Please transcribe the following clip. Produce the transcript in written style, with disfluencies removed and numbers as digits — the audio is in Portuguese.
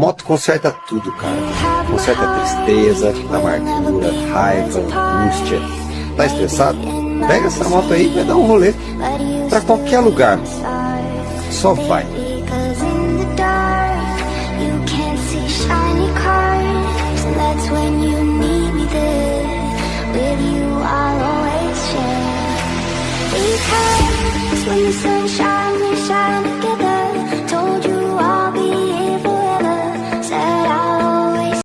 Moto conserta tudo, cara. Conserta a tristeza, amargura, raiva, angústia. Tá estressado? Pega essa moto aí e vai dar um rolê. Pra qualquer lugar. Só vai.